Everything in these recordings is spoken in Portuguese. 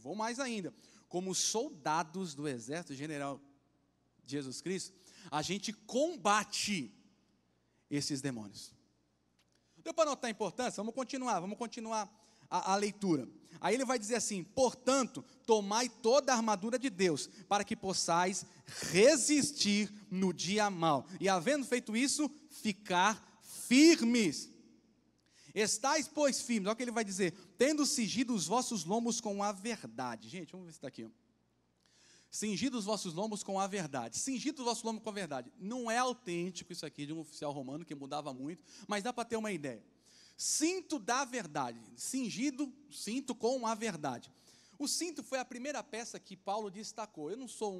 vou mais ainda, como soldados do exército general de Jesus Cristo, a gente combate esses demônios. Deu para notar a importância? Vamos continuar a leitura. Aí ele vai dizer assim: portanto, tomai toda a armadura de Deus, para que possais resistir no dia mau, e havendo feito isso, ficar firmes. Estais, pois, firmes. Olha o que ele vai dizer: tendo cingido os vossos lombos com a verdade. Gente, vamos ver se está aqui. Cingido os vossos lombos com a verdade. Cingido os vossos lombos com a verdade. Não é autêntico isso aqui de um oficial romano, que mudava muito, mas dá para ter uma ideia. Cinto da verdade. Cingido, cinto com a verdade. O cinto foi a primeira peça que Paulo destacou. Eu não sou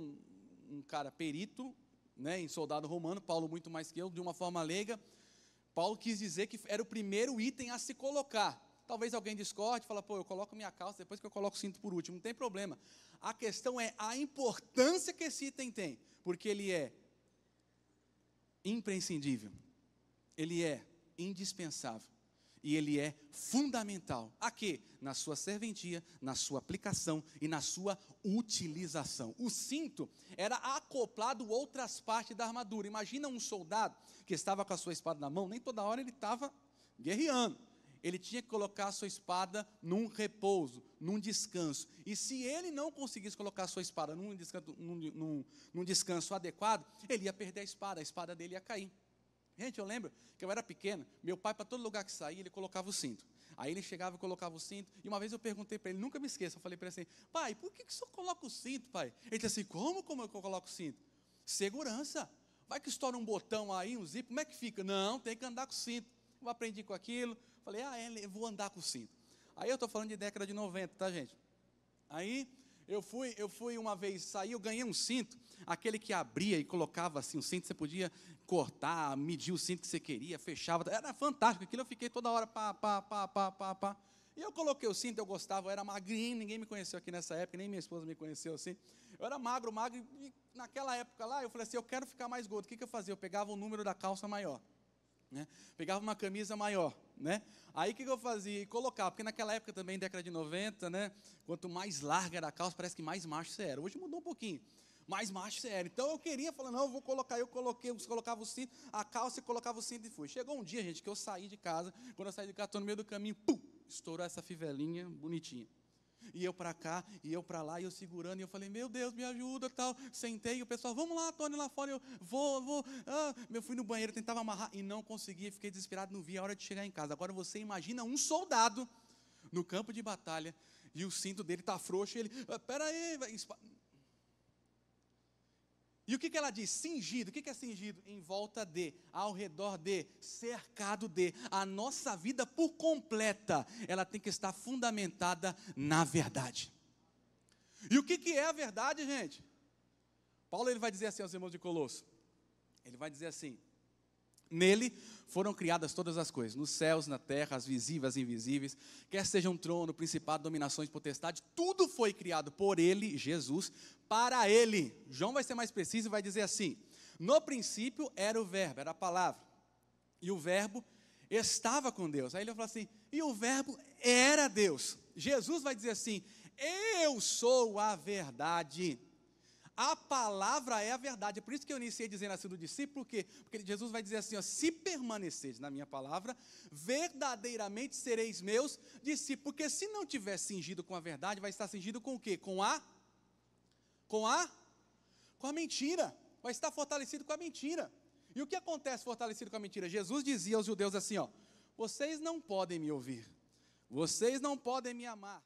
um cara perito, né, em soldado romano, Paulo muito mais que eu, de uma forma leiga. Paulo quis dizer que era o primeiro item a se colocar. Talvez alguém discorde e fala: pô, eu coloco minha calça depois que eu coloco o cinto por último. Não tem problema. A questão é a importância que esse item tem, porque ele é imprescindível, ele é indispensável e ele é fundamental. A quê? Na sua serventia, na sua aplicação e na sua utilização. O cinto era acoplado a outras partes da armadura. Imagina um soldado que estava com a sua espada na mão, nem toda hora ele estava guerreando. Ele tinha que colocar a sua espada num repouso, num descanso. E se ele não conseguisse colocar a sua espada num descanso adequado, ele ia perder a espada dele ia cair. Gente, eu lembro que eu era pequeno, meu pai, para todo lugar que saía, ele colocava o cinto. Aí ele chegava e colocava o cinto, e uma vez eu perguntei para ele, nunca me esqueça, eu falei para ele assim: pai, por que o senhor coloca o cinto, pai? Ele disse assim: como eu coloco o cinto? Segurança. Vai que estoura um botão aí, um zíper, como é que fica? Não, tem que andar com o cinto. Eu aprendi com aquilo, falei: eu vou andar com o cinto. Aí eu estou falando de década de 90, tá, gente? Aí eu fui uma vez sair, eu ganhei um cinto, aquele que abria e colocava assim o cinto, você podia cortar, medir o cinto que você queria, fechava, era fantástico, aquilo eu fiquei toda hora, pá. E eu coloquei o cinto, eu gostava, eu era magrinho, ninguém me conheceu aqui nessa época, nem minha esposa me conheceu assim. Eu era magro, e naquela época lá, eu falei assim: eu quero ficar mais gordo. O que eu fazia? Eu pegava o número da calça maior. Né? Pegava uma camisa maior, né? Aí o que eu fazia? E colocava, porque naquela época também, década de 90, né? Quanto mais larga era a calça, parece que mais macho você era. Hoje mudou um pouquinho, mais macho você era. Então eu queria, falar: não, eu vou colocar. Eu colocava o cinto, a calça, e colocava o cinto e fui. Chegou um dia, gente, que eu saí de casa. Quando eu saí de casa, estou no meio do caminho, pum, estourou essa fivelinha bonitinha. E eu para cá, e eu para lá, e eu segurando, e eu falei: meu Deus, me ajuda, tal. Sentei, e o pessoal: vamos lá, Tony, lá fora. Eu vou. Eu fui no banheiro, tentava amarrar, e não conseguia, fiquei desesperado, não via a hora de chegar em casa. Agora você imagina um soldado no campo de batalha, e o cinto dele está frouxo, e ele: peraí, e o que ela diz? Cingido. O que é cingido? Em volta de, ao redor de, cercado de. A nossa vida por completa, ela tem que estar fundamentada na verdade. E o que é a verdade, gente? Paulo, ele vai dizer assim aos irmãos de Colosso. Ele vai dizer assim: nele foram criadas todas as coisas, nos céus, na terra, as visíveis, as invisíveis, quer sejam trono, principado, dominações, potestade, tudo foi criado por ele, Jesus, para ele. João vai ser mais preciso e vai dizer assim: no princípio era o verbo, era a palavra, e o verbo estava com Deus. Aí ele vai falar assim: e o verbo era Deus. Jesus vai dizer assim: eu sou a verdade. A palavra é a verdade. É por isso que eu iniciei dizendo assim do discípulo, porque Jesus vai dizer assim: ó, se permaneceres na minha palavra, verdadeiramente sereis meus discípulos. Porque se não tiver cingido com a verdade, vai estar cingido com o quê? Com a mentira. Vai estar fortalecido com a mentira. E o que acontece fortalecido com a mentira? Jesus dizia aos judeus assim: ó, vocês não podem me ouvir, vocês não podem me amar.